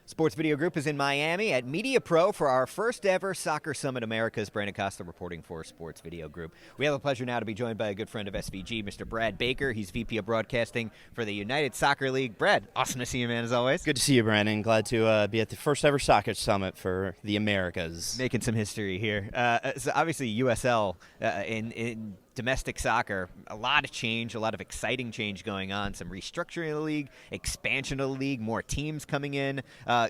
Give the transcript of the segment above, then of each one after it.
Sports Video Group is in Miami at Media Pro for our first ever Soccer Summit Americas. Brandon Costa reporting for Sports Video Group. We have the pleasure now to be joined by a good friend of SVG, Mr. Brad Baker. He's VP of Broadcasting for the United Soccer League. Brad, awesome to see you, man, as always. Good to see you, Brandon. Glad to be at the first ever Soccer Summit for the Americas. Making some history here. So obviously, USL in domestic soccer, a lot of change, a lot of exciting change going on, some restructuring of the league, expansion of the league, more teams coming in.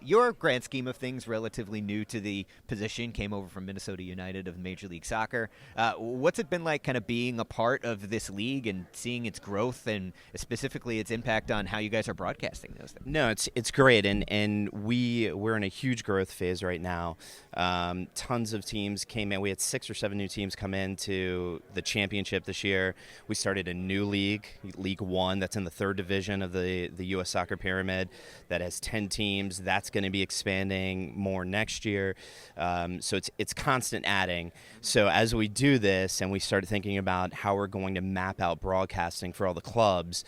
Your grand scheme of things, relatively new to the position, came over from Minnesota United of Major League Soccer. What's it been like kind of being a part of this league and seeing its growth and specifically its impact on how you guys are broadcasting those things? No, it's great, and we're in a huge growth phase right now. Tons of teams came in. We had 6 or 7 new teams come into the championship this year. We started a new league, League One, that's in the 3rd division of the U.S. Soccer Pyramid, that has 10 teams. That's going to be expanding more next year. So it's constant adding. So as we do this and we start thinking about how we're going to map out broadcasting for all the clubs,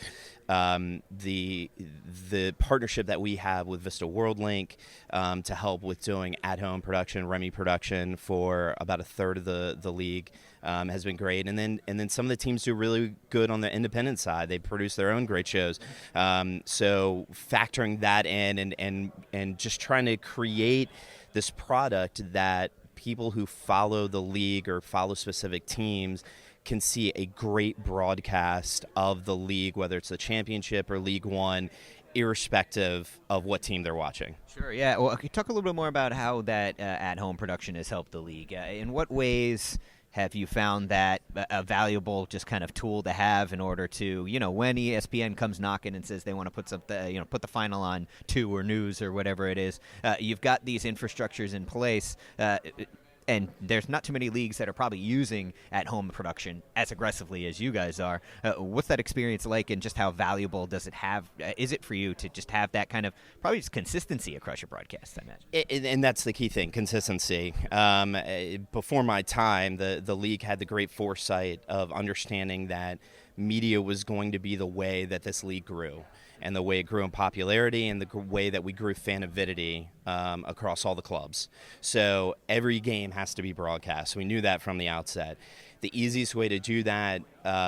the partnership that we have with Vista World Link to help with doing AtHome Production, Remy Production for about a third of the league has been great. And then some of the teams do really good on the independent side. They produce their own great shows. So factoring that in and just trying to create this product that people who follow the league or follow specific teams can see a great broadcast of the league, whether it's the championship or League One, irrespective of what team they're watching. Sure, yeah. Well, can you talk a little bit more about how that at-home production has helped the league? In what ways have you found that a valuable just kind of tool to have in order to, when ESPN comes knocking and says they want to put something, put the final on 2 or News or whatever it is, you've got these infrastructures in place. And there's not too many leagues that are probably using at-home production as aggressively as you guys are. What's that experience like, and just how valuable does it have? Is it for you to just have that kind of probably just consistency across your broadcasts? I imagine. And that's the key thing, consistency. Before my time, the league had the great foresight of understanding that media was going to be the way that this league grew, and the way it grew in popularity, and the way that we grew fan avidity across all the clubs. So every game has to be broadcast. We knew that from the outset. The easiest way to do that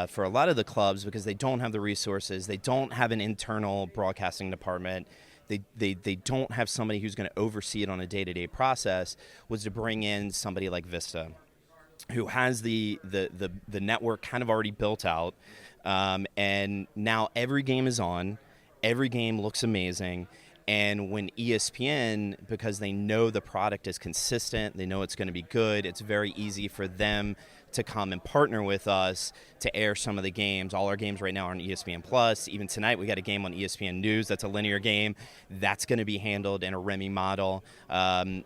for a lot of the clubs, because they don't have the resources, they don't have an internal broadcasting department, they don't have somebody who's going to oversee it on a day-to-day process, was to bring in somebody like Vista, who has the network kind of already built out, and now every game is on. Every game looks amazing, and when ESPN, because they know the product is consistent, they know it's going to be good, it's very easy for them to come and partner with us to air some of the games. All our games right now are on ESPN Plus. Even tonight, we got a game on ESPN News. That's a linear game. That's going to be handled in a Remy model.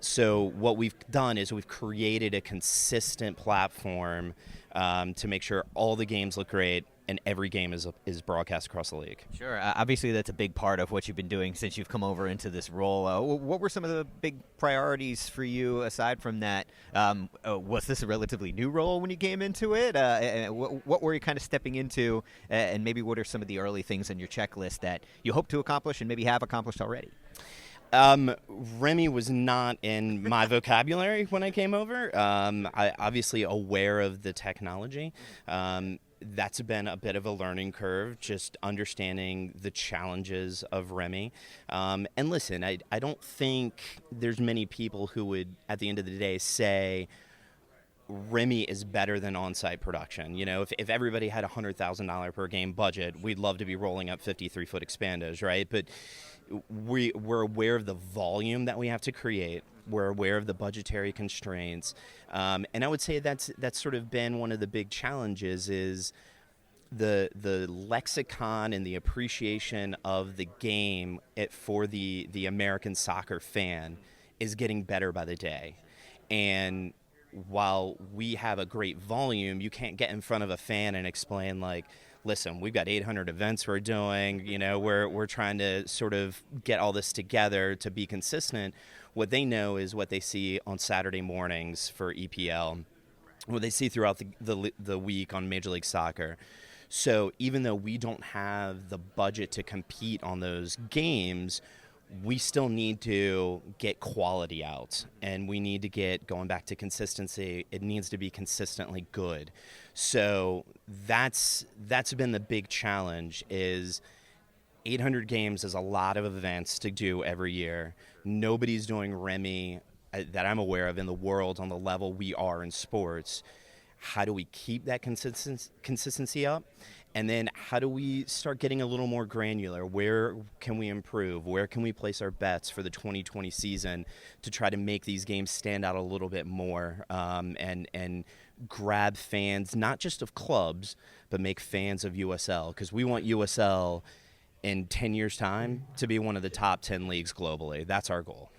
So what we've done is we've created a consistent platform to make sure all the games look great and every game is broadcast across the league. Sure. Obviously, that's a big part of what you've been doing since you've come over into this role. What were some of the big priorities for you aside from that? Was this a relatively new role when you came into it? What were you kind of stepping into? And maybe what are some of the early things on your checklist that you hope to accomplish and maybe have accomplished already? Remy was not in my vocabulary when I came over. I obviously aware of the technology. That's been a bit of a learning curve, just understanding the challenges of Remy. And listen, I don't think there's many people who would, at the end of the day, say Remy is better than on-site production. If everybody had a $100,000 per game budget, we'd love to be rolling up 53-foot expandos, right? But we're aware of the volume that we have to create. We're aware of the budgetary constraints. And I would say that's sort of been one of the big challenges, is the lexicon and the appreciation of the game for the American soccer fan is getting better by the day. And while we have a great volume, you can't get in front of a fan and explain, like, listen, we've got 800 events we're doing, we're trying to sort of get all this together to be consistent. What they know is what they see on Saturday mornings for EPL, what they see throughout the week on Major League Soccer. So even though we don't have the budget to compete on those games, we still need to get quality out, and we need to get, going back to consistency, it needs to be consistently good. So that's been the big challenge. Is 800 games is a lot of events to do every year. Nobody's doing Remy that I'm aware of in the world on the level we are in sports. How do we keep that consistency up? And then how do we start getting a little more granular? Where can we improve? Where can we place our bets for the 2020 season to try to make these games stand out a little bit more, and grab fans, not just of clubs, but make fans of USL? Because we want USL in 10 years' time to be one of the top 10 leagues globally. That's our goal.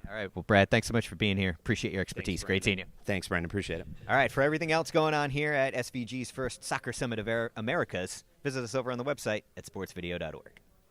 All right. Well, Brad, thanks so much for being here. Appreciate your expertise. Great seeing you. Thanks, Brandon. Appreciate it. All right. For everything else going on here at SVG's first Soccer Summit of Americas, visit us over on the website at sportsvideo.org.